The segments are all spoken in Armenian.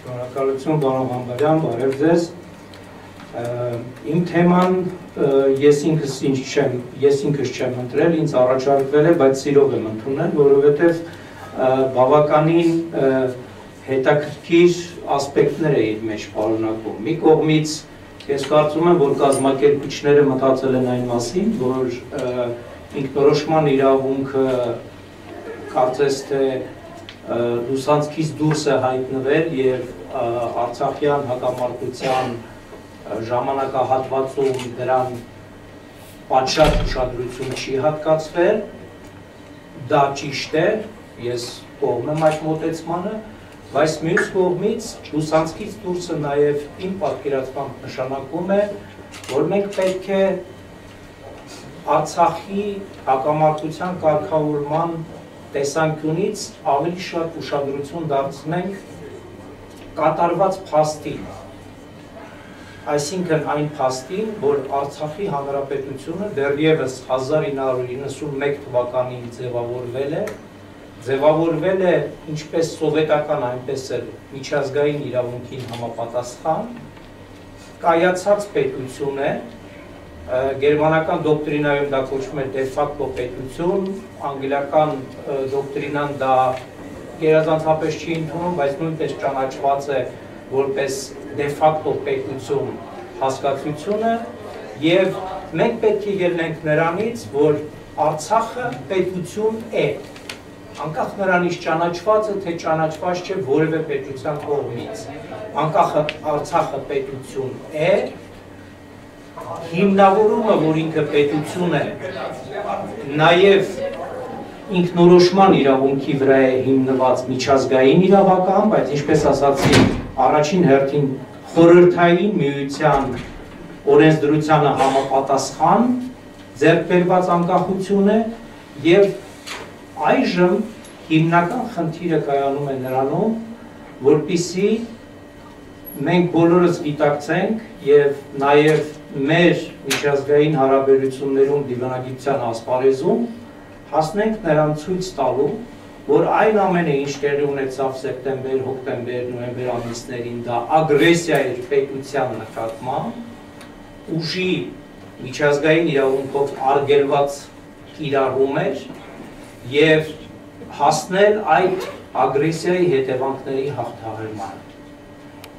Շնորհակալություն պարոն Համբարյան, բարև ձեզ։ Իմ թեման ես ինքս չեմ ընտրել, ինձ առաջարկվել է, բայց սիրով եմ ընդունել, որովհետև բավականին հետաքրքիր ասպեկտներ է իր մեջ պարունակում։ Մի կողմից ես կարծում եմ, որ կազմակերպիչները մտածել են այն մասին, որ ինքնորոշման իրավունքը կարծես թե լուսանցքից դուրս է հայտնվել և արցախյան հակամարտության ժամանակահատվածում դրան պատշաճ ուշադրություն չի հատկացվել, դա ճիշտ է, ես կողմ եմ այդ մոտեցմանը, բայց մյուս կողմից լուսանցքից դուրսը նաև իմ պատկերացմամբ նշանակում է, որ մենք պետք է Արցախի հակամարտության կարգավորման տեսանկյունից ավելի շատ ուշադրություն դարձնենք կատարված փաստին, այսինքն այն փաստին, որ Արցախի Հանրապետությունը դեռևս 1991 թվականին ձևավորվել է ինչպես սովետական, այնպես էլ միջազգային իրավունքին համապատասխան, կայացած պետություն է, գերմանական դոկտրինայում դա կոչվում է de facto պետություն, անգլիական դոկտրինան դա գերազանցապես չի ընդունում, բայց նույնպես ճանաչված է որպես de facto պետություն հասկացությունը և մենք պետք է ելնենք նրանից, որ Արցախը պետություն է, անկախ նրանից ճանաչված է, թե ճանաչված չէ որևէ պետության կողմից, անկախ Արցախը պետություն է, հիմնավորումը, որ ինքը պետություն է, նաև ինքնորոշման իրավունքի վրա է հիմնված միջազգային իրավական, բայց ինչպես ասացի, առաջին հերթին խորհրդային միության օրենսդրությանը համապատասխան ձեռք բերված անկախություն է և այժմ հիմնական խնդիրը կայանում է նրանում, որպեսզի մենք բոլորս գիտակցենք և նաև մեր միջազգային հարաբերություններում դիվանագիտության ասպարեզում հասնենք նրան ցույց տալու, որ այն ամենը, ինչ տեղի ունեցավ սեպտեմբեր, հոկտեմբեր, նոյեմբեր ամիսներին, դա ագրեսիա էր պետության նկատմամբ, ուժի միջազգային իրավունքով արգելված կիրառում էր և հասնել այդ ագրեսիայի հետևանքների հաղթահարմանը։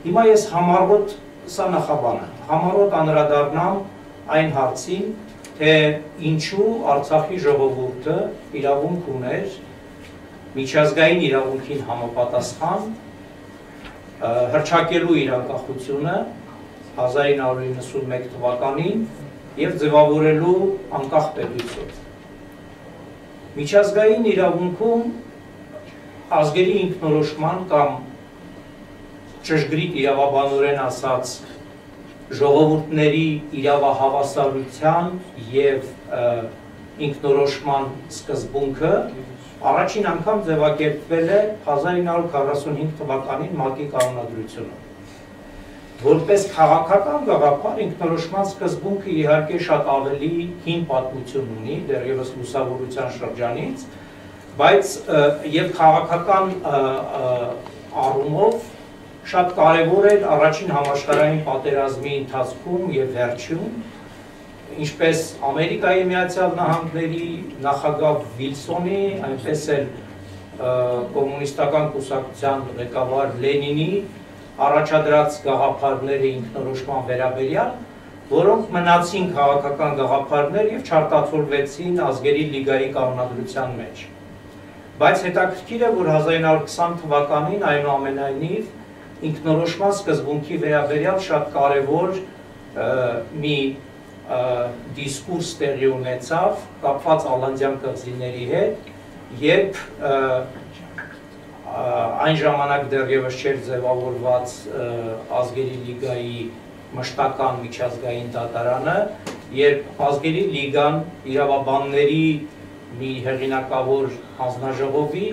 Հիմա ես համառոտ, սա նախաբանը, համառոտ անդրադառնամ այն հարցին, թե ինչու Արցախի ժողովուրդը իրավունք ուներ միջազգային իրավունքին համապատասխան հռչակելու իր անկախությունը 1991 թվականին և ձևավորելու անկախ պետություն։ Միջազգային իրավունքում ազգերի ինքնորոշման կամ ճշգրիտ իրավաբանորեն ասած ժողովուրդների իրավահավասարության և ինքնորոշման սկզբունքը առաջին անգամ ձևակերպվել է 1945 թվականին ՄԱԿ-ի կանոնադրությունում։ Որպես քաղաքական գաղափար ինքնորոշման սկզբունքը իհարկե շատ ավելի հին պատմություն ունի, դեռևս լուսավորության շրջանից, բայց և քաղաքական առումով շատ կարևոր էր առաջին համաշխարհային պատերազմի ընթացքում և վերջում, ինչպես Ամերիկայի Միացյալ Նահանգների նախագահ Վիլսոնի, այնպես էլ կոմունիստական կուսակցության ղեկավար Լենինի առաջադրած գաղափարները ինքնորոշման վերաբերյալ, որոնք մնացին քաղաքական գաղափարներ և չարտացոլվեցին ազգերի լիգայի կանոնադրության մեջ։ Բայց հետաքրքիր է, որ 1920 թվականին այնուամենայնիվ ինքնորոշման սկզբունքի վերաբերյալ շատ կարևոր մի դիսկուրս տեղի ունեցավ կապված Ալանդյան կղզիների հետ, երբ այն ժամանակ դեռևս չէր ձևավորված ազգերի լիգայի մշտական միջազգային դատարանը, երբ ազգերի լիգան իրավաբանների մի հեղինակավոր հանձնաժողովի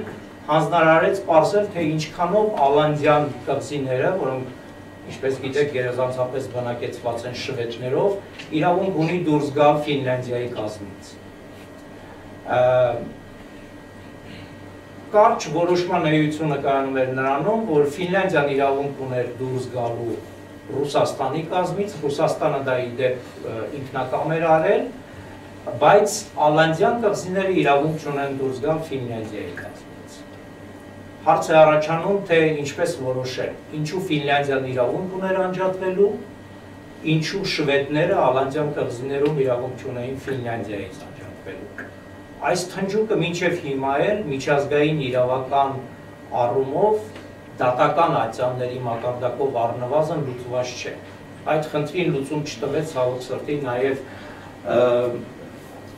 հանձնարարեց պարզել, թե ինչքանով Ալանդյան կղզիները, որոնք ինչպես գիտեք գերազանցապես բնակեցված են շվեդներով, իրավունք ունի դուրս գալ Ֆինլանդիայի կազմից։ Կարճ որոշման էությունը կայանում էր նրանում, որ Ֆինլանդիան իրավունք ուներ դուրս գալու Ռուսաստանի կազմից, Ռուսաստանը դա իդեպ ինքնակամ էր արել, բայց ալանդյան կղզիները իրավունք չունեն դուրս գալ Ֆինլանդիայի կազմից։ Հարց է առաջանում, թե ինչպես որոշել, ինչու Ֆինլանդիան իրավունք ուներ անջատվելու, ինչու շվեդները ալանդյան կղզիներում իրավունք չունեին Ֆինլանդիայից անջատվելու։ Այս թնջուկը մինչև հիմա էլ միջազգային իրավական առումով դատական ատյանների մակարդակով առնվազն լուծված չէ։ Այդ խնդրին լուծում չտվեց ցավոք սրտի նաև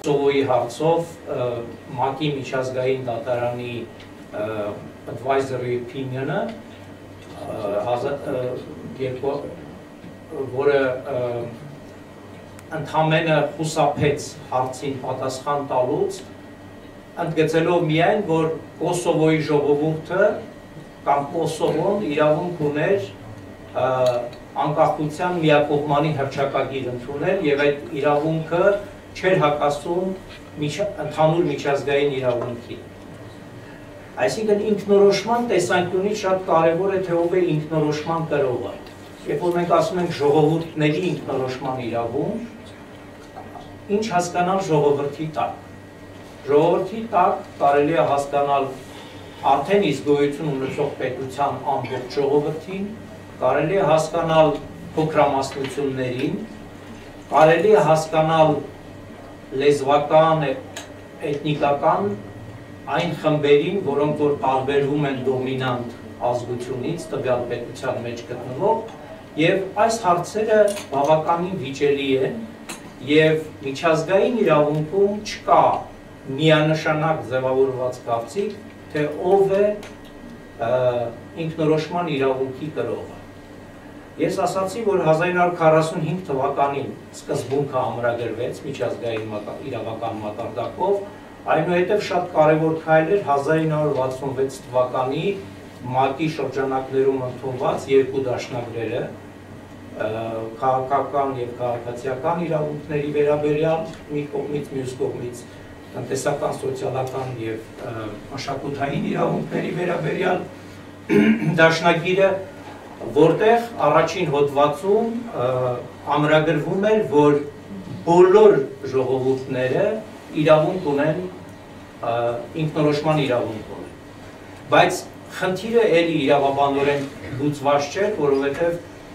Կոսովոյի հարցով ՄԱԿ-ի միջազգային դատարանի advisory opinion-ը, որը ընդհանրապես խուսափեց հարցին պատասխան տալուց, ընդգծելով միայն, որ Կոսովոյի ժողովուրդը կամ Կոսովոն իրավունք ուներ անկախության միակողմանի հռչակագիր ընդունել եւ այդ իրավունքը չէր հակասում ընդհանուր միջազգային իրավունքին։ Այսինքն ինքնորոշման տեսանկյունից շատ կարևոր է թե ով է ինքնորոշման կրողը։ Երբ որ մենք ասում ենք ժողովուրդների ինքնորոշման իրավունք, ինչ հասկանալ ժողովրդի տակ։ Ժողովրդի տակ կարելի է հասկանալ արդեն իսկ գոյություն ունեցող պետության ամբողջ ժողովրդին, կարելի է հասկանալ փոքրամասնություններին, կարելի է հասկանալ լեզվական, էթնիկական այն խմբերին, որոնք որ տարբերվում են դոմինանտ ազգությունից, տվյալ պետության մեջ գտնվող, եւ այս հարցերը բավականին վիճելի են, եւ միջազգային իրավունքում չկա միանշանակ ձևավորված կարծիք, թե ով է ինքնորոշման իրավունքի կրողը։ Ես ասացի, որ 1945 թվականին սկզբունքը ամրագրվեց միջազգային իրավական մակարդակով, այնուհետև շատ կարևոր քայլ էր 1966 թվականի ՄԱԿ-ի շրջանակներում ընդունված երկու դաշնագրերը, քաղաքական եւ քաղաքացիական իրավունքների վերաբերյալ մի կողմից, մյուս կողմից տնտեսական, սոցիալական եւ մշակութային իրավունքների վերաբերյալ դաշնագիրը, որտեղ առաջին հոդվածում ամրագրվում էր, որ բոլոր ժողովուրդները իրավունք ունեն ինքնորոշման իրավունք ունեն, բայց խնդիրը էլի իրավաբանորեն լուծված չէր, որովհետեւ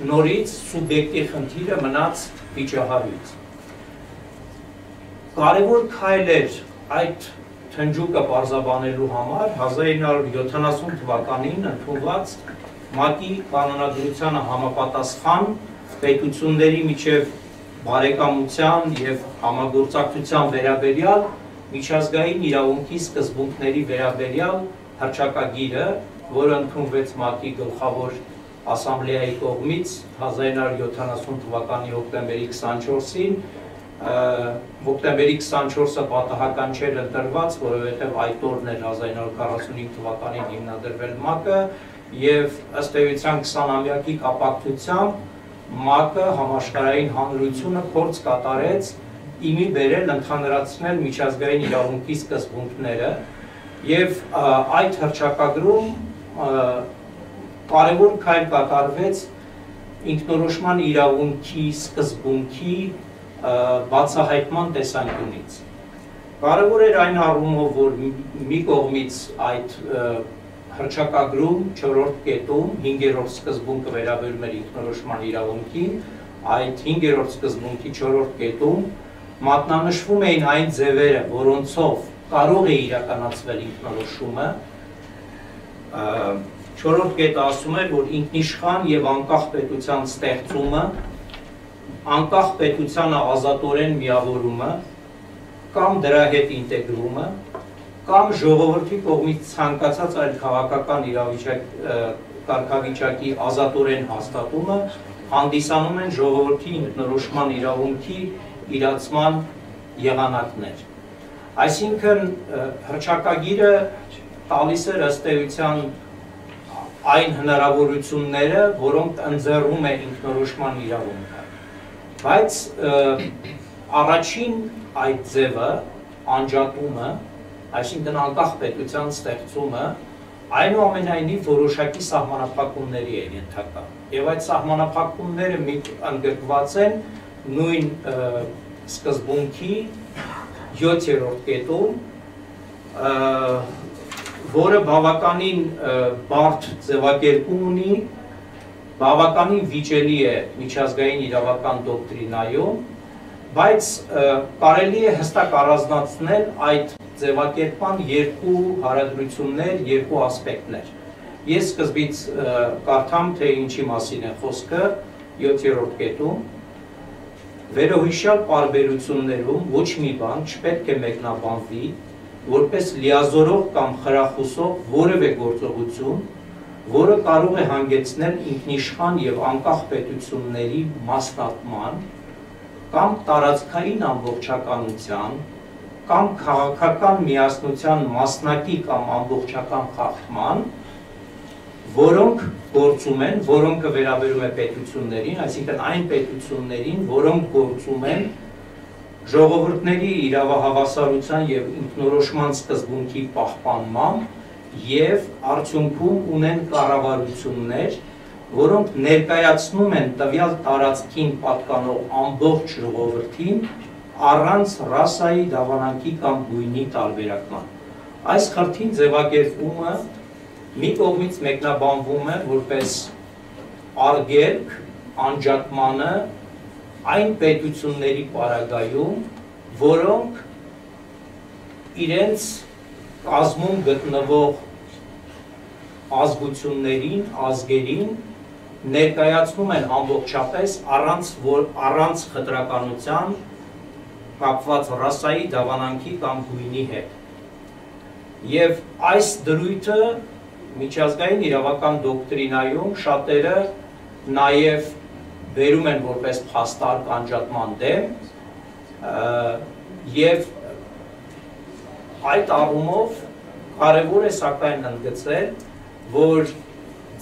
նորից սուբյեկտի խնդիրը մնաց վիճահարույց։ Կարևոր քայլ էր այդ թնջուկը պարզաբանելու համար 1970 թվականին ընդունված ՄԱԿ-ի կանոնադրությանը համապատասխան պետությունների միջև բարեկամության եւ համագործակցության վերաբերյալ միջազգային իրավունքի սկզբունքների վերաբերյալ հռչակագիրը, որը ընդունվեց ՄԱԿ-ի գլխավոր ասամբլեայի կողմից 1970 թվականի հոկտեմբերի 24-ին, հոկտեմբերի 24-ը պատահական չէր ընտրված, որովհետև այդ օրն էր 1945 թվականին հիմնադրվել ՄԱԿ-ը եւ ըստ էության 20-ամյակի կապակցությամբ ՄԱԿ-ը համաշխարհային հանրությունը փորձ կատարեց իմի բերել ընդհանրացնել միջազգային իրավունքի սկզբունքները եւ այդ հռչակագրում կարևոր քայլ կատարվեց ինքնորոշման իրավունքի սկզբունքի բացահայտման տեսանկյունից։ Կարևոր էր այն առումով, որ մի կողմից այդ հռչակագրում 4-րդ կետում 5-րդ սկզբունքը վերաբերում էր ինքնորոշման իրավունքին, այդ 5-րդ սկզբունքի 4-րդ կետում մատնանշվում էին այն ձևերը, որոնցով կարող է իրականացվել ինքնորոշումը, 4-րդ կետը ասում էր, որ ինքնիշխան եւ անկախ պետության ստեղծումը, անկախ պետությանը ազատորեն միավորումը, կամ դրա հետ ինտեգրումը, կամ ժողովրդի կողմից ցանկացած այլ քաղաքական կարգավիճակի ազատորեն հաստատումը հանդիսանում են ժողովրդի ինքնորոշման իրավունքի իրացման եղանակներ։ Այսինքն հռչակագիրը տալիս էր ըստ էության այն հնարավորությունները, որոնք ընձեռում է ինքնորոշման իրավունքը։ Բայց առաջին այդ ձևը, անջատումը, այսինքն անկախ պետության ստեղծումը այնուամենայնիվ որոշակի սահմանափակումների է ենթակա։ Եվ այդ սահմանափակումները ընդգրկված են նույն սկզբունքի 7-րդ կետում, որը բավականին բարդ ձևակերպում ունի, բավականին վիճելի է միջազգային իրավական դոկտրինայում, բայց կարելի է հստակ առանձնացնել այդ ձևակերպման երկու հարաբերություններ, երկու ասպեկտներ։ Ես սկզբից կարդամ, թե ինչի մասին է խոսքը 7-րդ կետում։ Վերոհիշյալ պարբերություններում ոչ մի բան չպետք է մեկնաբանվի, որպես լիազորող կամ խրախուսող որևէ գործողություն, որը կարող է հանգեցնել ինքնիշխան և անկախ պետությունների մասնատման կամ տարածքային ամբողջականության կամ քաղաքական միասնության մասնակի կամ ամբողջական խախտման, որոնք գործում են, որոնքը վերաբերում է պետություններին, այսինքն այն պետություններին, որոնք գործում են ժողովուրդների իրավահավասարության և ինքնորոշման սկզբունքի պահպանմամբ և արդյունքում ունեն կառավարություններ, որոնք ներկայացնում են տվյալ տարածքին պատկանող ամբողջ ժողովրդին առանց ռասայի, դավանանքի կամ գույնի տարբերակման։ Այս խրթին ձևակերպումը մի կողմից մեկնաբանվում է որպես արգելք անջատմանը այն պետությունների պարագայում, որոնք իրենց կազմում գտնվող ազգություններին, ազգերին ներկայացնում են ամբողջապես առանց խտրականության կապված ռասայի, դավանանքի կամ գույնի հետ։ Եվ այս դրույթը միջազգային իրավական դոկտրինայում շատերը նաև վերում են որպես փաստարկ անջատման դեմ և այդ առումով կարևոր է սակայն ընդգծել, որ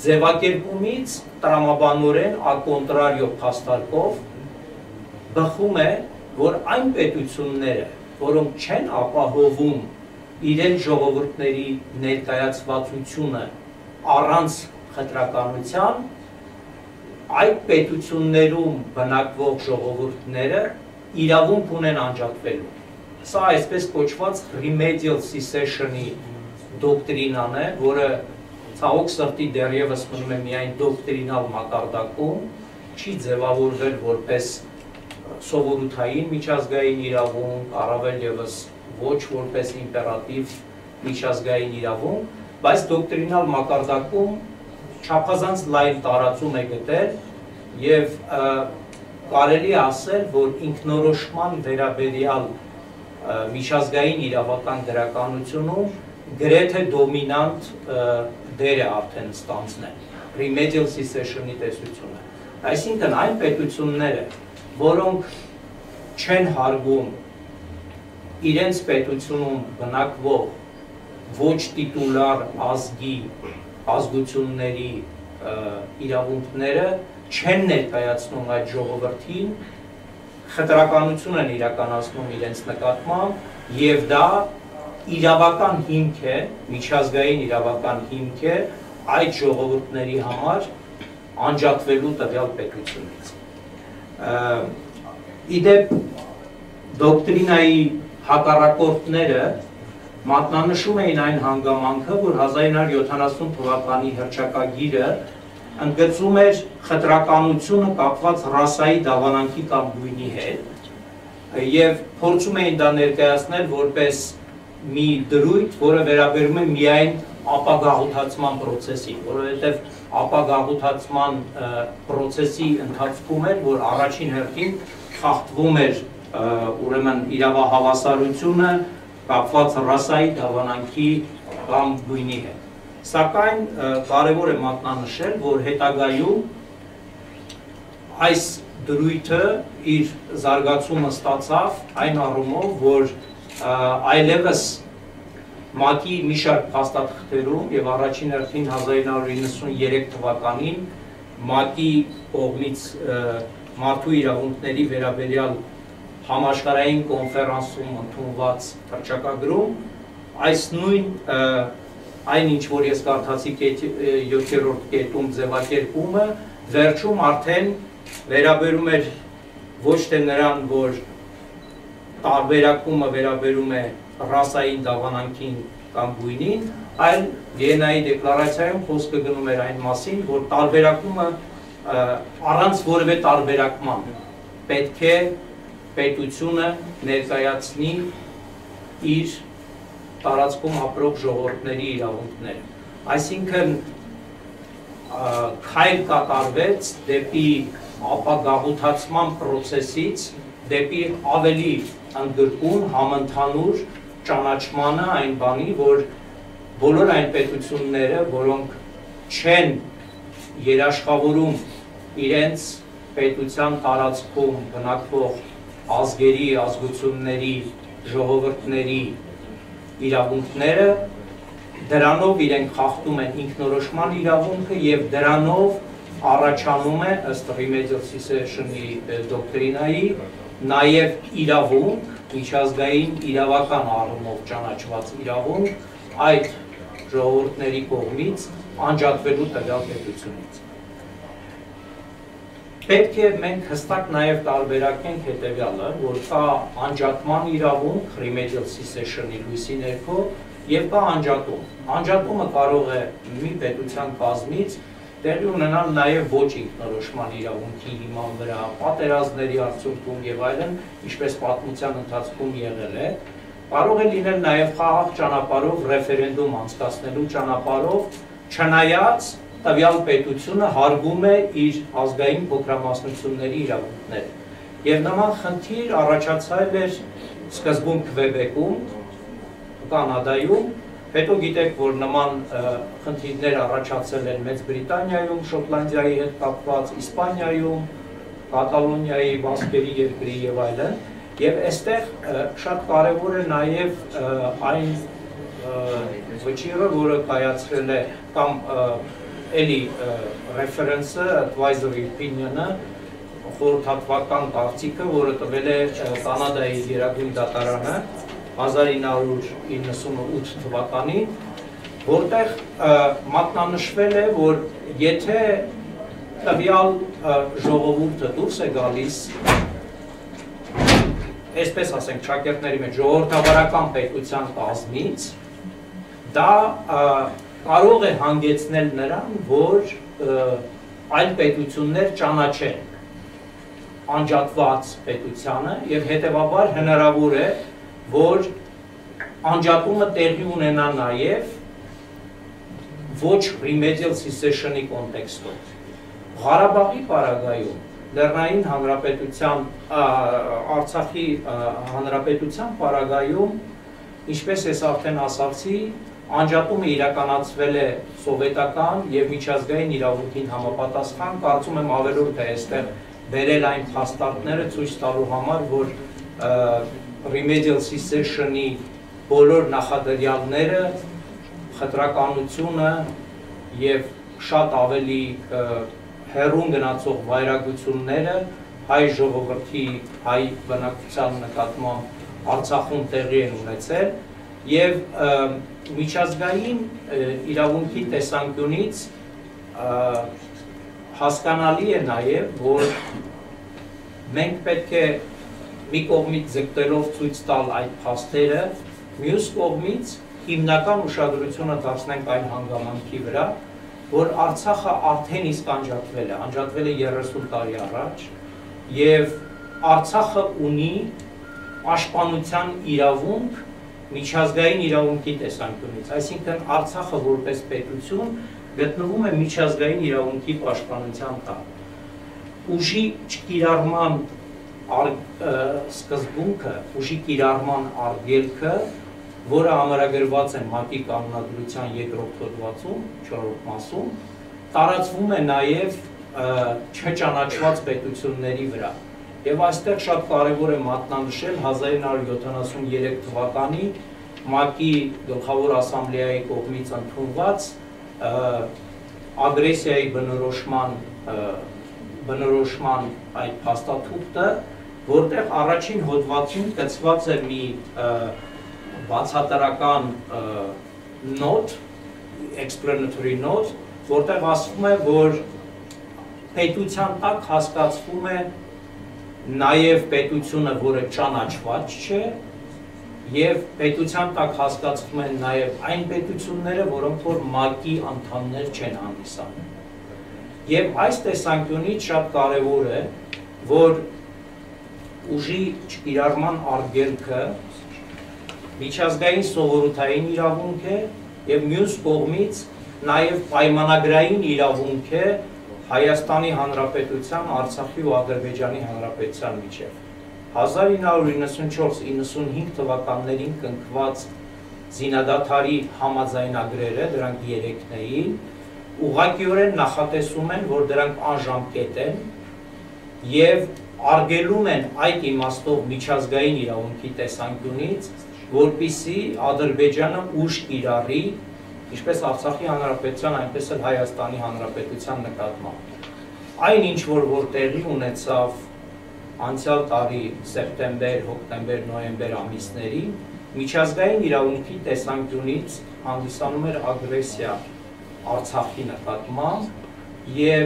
ձևակերպումից տրամաբանորեն ակոնտրարիո փաստարկով բխում է, որ այն պետությունները, որոնք չեն ապահովում իրենց ժողովուրդների ներկայացվածությունը առանց խտրականության, այդ պետություններում բնակվող ժողովուրդները իրավունք ունեն անջատվելու։ Սա այսպես կոչված remedial secession-ի դոկտրինան է, որը ցավոք սրտի դեռևս մնում է միայն դոկտրինալ մակարդակում, չի ձևավորվել որպես սովորութային միջազգային իրավունք, առավել ևս ոչ որպես իմպերատիվ միջազգային իրավունք, բայց դոկտրինալ մակարդակում չափազանց լայն տարածում է գտել և կարելի է ասել, որ ինքնորոշման վերաբերյալ միջազգային իրավական գրականությունում գրեթե դոմինանտ դեր է արդեն ստանձնել remedial secession-ի տեսությունը։ Այսինքն այն պետությունները, որոնք չեն հարգում իրենց պետությունում բնակվող ոչ տիտուլար ազգի ազգությունների իրավունքները չեն ներկայացնում այդ ժողովրդին, խտրականություն են իրականացնում իրենց նկատմամբ և դա իրավական հիմք է, միջազգային իրավական հիմք է այդ ժողովուրդների համար անջատվելու տվյալ պետությունից։ Իդեպ դոկտրինայի հակառակորդները մատնանշում էին այն հանգամանքը, որ 1970 թվականի հռչակագիրը ընդգծում էր խտրականությունը կապված ռասայի, դավանանքի կամ գույնի հետ և փորձում էին դա ներկայացնել որպես մի դրույթ, որը վերաբերում է միայն ապագաղութացման պրոցեսին, որովհետև ապագաղութացման պրոցեսի ընթացքում էր, որ առաջին հերթին խախտվում էր ուրեմն իրավահավասարությունը կապված ռասայի, դավանանքի կամ գույնի հետ։ Սակայն կարևոր է մատնանշել, որ հետագայում այս դրույթը իր զարգացումը ստացավ այն առումով, որ այլևս ՄԱԿ-ի մի շարք փաստաթղթերում և առաջին հերթին 1993 թվականին ՄԱԿ-ի կողմից մարդու իրավունքների վերաբերյալ համաշխարհային կոնֆերանսում ընդունված հռչակագրում այս նույն այն ինչ որ ես կարդացի 7-րդ կետում ձևակերպումը վերջում արդեն վերաբերում էր ոչ թե նրան, որ տարբերակումը վերաբերում է ռասային դավանանքին կամ գույնին, այլ Վիեննայի դեկլարացիայում խոսքը գնում էր այն մասին, որ տարբերակումը առանց որևէ տարբերակման պետք է պետությունը ներկայացնի իր տարածքում ապրող ժողովուրդների իրավունքները։ Այսինքն քայլ կատարվեց դեպի ապագաղութացման process-ից դեպի ավելի ընդգրկուն համընդհանուր ճանաչմանը այն բանի, որ բոլոր այն պետությունները, որոնք չեն երաշխավորում իրենց պետության տարածքում բնակվող ազգերի, ազգությունների, ժողովուրդների իրավունքները, դրանով իրենք խախտում են ինքնորոշման իրավունքը եւ դրանով առաջանում է ըստ remedial secession-ի դոկտրինայի նաեւ իրավունք, միջազգային իրավական առումով ճանաչված իրավունք այդ ժողովուրդների կողմից անջատվելու տվյալ պետությունից։ Պետք է մենք հստակ նաև տարբերակենք հետևյալը, որ կա անջատման իրավունք remedial secession-ի լույսի ներքո եւ կա անջատում։ Անջատումը կարող է մի պետության կազմից տեղի ունենալ նաև ոչ ինքնորոշման իրավունքի հիման վրա, պատերազմների արդյունքում եւ այլն, ինչպես պատմության ընթացքում եղել է, կարող է լինել նաև խաղաղ ճանապարհով ռեֆերենդում անցկացնելու ճանապարհով, չնայած տվյալ պետությունը հարգում է իր ազգային փոքրամասնությունների իրավունքները։ Եվ նման խնդիր առաջացել էր սկզբում Քվեբեկում, Կանադայում, հետո գիտեք, որ նման խնդիրներ առաջացել են Մեծ Բրիտանիայում, Շոտլանդիայի հետ կապված, Իսպանիայում, Կատալոնիայի, Բասկերի երկրի եւ այլն, եւ այստեղ շատ կարեւոր է նաեւ այն վճիռը, որը կայացրել է կամ էլի reference-ը, advisory opinion-ը, խորհրդատվական կարծիքը, որը տվել է Կանադայի Գերագույն դատարանը 1998 թվականին, որտեղ մատնանշվել է, որ եթե տվյալ ժողովուրդը դուրս է գալիս, այսպես ասենք, շակերտների մեջ ժողովրդավարական պետության կազմից, դա կարող է հանգեցնել նրան, որ այլ պետություններ ճանաչեն անջատված պետությանը եւ հետեւաբար հնարավոր է, որ անջատումը տեղի ունենա նաև ոչ remedial secession-ի կոնտեքստով։ Ղարաբաղի պարագայում, Լեռնային Հանրապետության, Արցախի Հանրապետության պարագայում, ինչպես ես արդեն ասացի, անջատումը իրականացվել է սովետական եւ միջազգային իրավունքին համապատասխան, կարծում եմ ավելորդ է այստեղ բերել այն փաստարկները ցույց տալու համար, որ remedial secession-ի բոլոր նախադրյալները, խտրականությունը եւ շատ ավելի հեռուն գնացող վայրագությունները հայ ժողովրդի, հայ բնակչության նկատմամբ Արցախում տեղի են ունեցել եւ միջազգային իրավունքի տեսանկյունից հասկանալի է նաեւ, որ մենք պետք է մի կողմից ձգտելով ցույց տալ այդ փաստերը, մյուս կողմից հիմնական ուշադրությունը դարձնենք այն հանգամանքի վրա, որ Արցախը արդեն իսկ անջատվել է 30 տարի առաջ եւ Արցախը ունի պաշտպանության իրավունք միջազգային իրավունքի տեսանկյունից, այսինքն Արցախը որպես պետություն գտնվում է միջազգային իրավունքի պաշտպանության տակ։ Ուժի չկիրառման սկզբունքը, ուժի կիրառման արգելքը, որը ամրագրված է ՄԱԿ-ի կանոնադրության 2-րդ հոդվածում, 4-րդ մասում, տարածվում է նաև չճանաչված պետությունների վրա։ Եվ այստեղ շատ կարևոր է մատնանշել 1973 թվականի ՄԱԿ-ի գլխավոր ասամբլեայի կողմից ընդունված ագրեսիայի բնորոշման այդ փաստաթուղթը, որտեղ առաջին հոդվածում կցված է մի բացատրական note, explanatory note, որտեղ ասվում է, որ պետության տակ հասկացվում է նաև պետությունը, որը ճանաչված չէ, եւ պետության տակ հասկացվում են նաև այն պետությունները, որոնք որ ՄԱԿ-ի անդամներ չեն հանդիսանում։ Եվ այս տեսանկյունից շատ կարևոր է, որ ուժի չկիրառման արգելքը միջազգային սովորութային իրավունք է եւ մյուս կողմից նաև պայմանագրային իրավունք է Հայաստանի Հանրապետության, Արցախի ու Ադրբեջանի Հանրապետության միջև։ 1994-95 թվականներին կնքված զինադադարի համաձայնագրերը, դրանք 3-ն, ուղղակիորեն նախատեսում են, որ դրանք անժամկետ են եւ արգելում են այդ իմաստով միջազգային իրավունքի տեսանկյունից, որպիսի Ադրբեջանը ուժ կիրառի ինչպես Արցախի Հանրապետության, այնպես էլ Հայաստանի Հանրապետության նկատմամբ։ Այն ինչ որ տեղի ունեցավ անցյալ տարի սեպտեմբեր, հոկտեմբեր, նոյեմբեր ամիսներին միջազգային իրավունքի տեսանկյունից հանդիսանում էր ագրեսիա Արցախի նկատմամբ եւ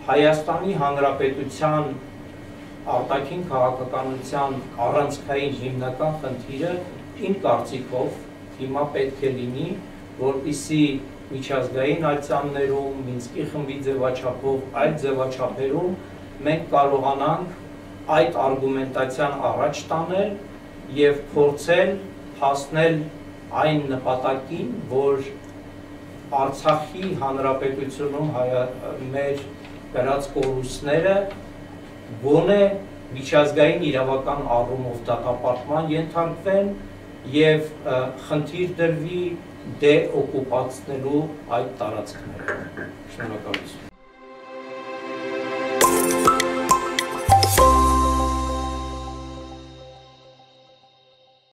Հայաստանի Հանրապետության արտաքին քաղաքականության առանցքային հիմնական խնդիրը իմ կարծիքով հիմա պետք է լինի, որպեսզի միջազգային ալցաններում, Մինսկի խմբի ձևաչափով, այլ ձևաչափերում մենք կարողանանք այդ արգումենտացիան առաջ տանել եւ փորձել հասնել այն նպատակին, որ Արցախի Հանրապետությունում մեր կրած կորուստները գոնե միջազգային իրավական առումով դատապարտման ենթարկվեն եւ խնդիր դրվի դեօկուպացնելու այդ տարածքները։ Շնորհակալություն։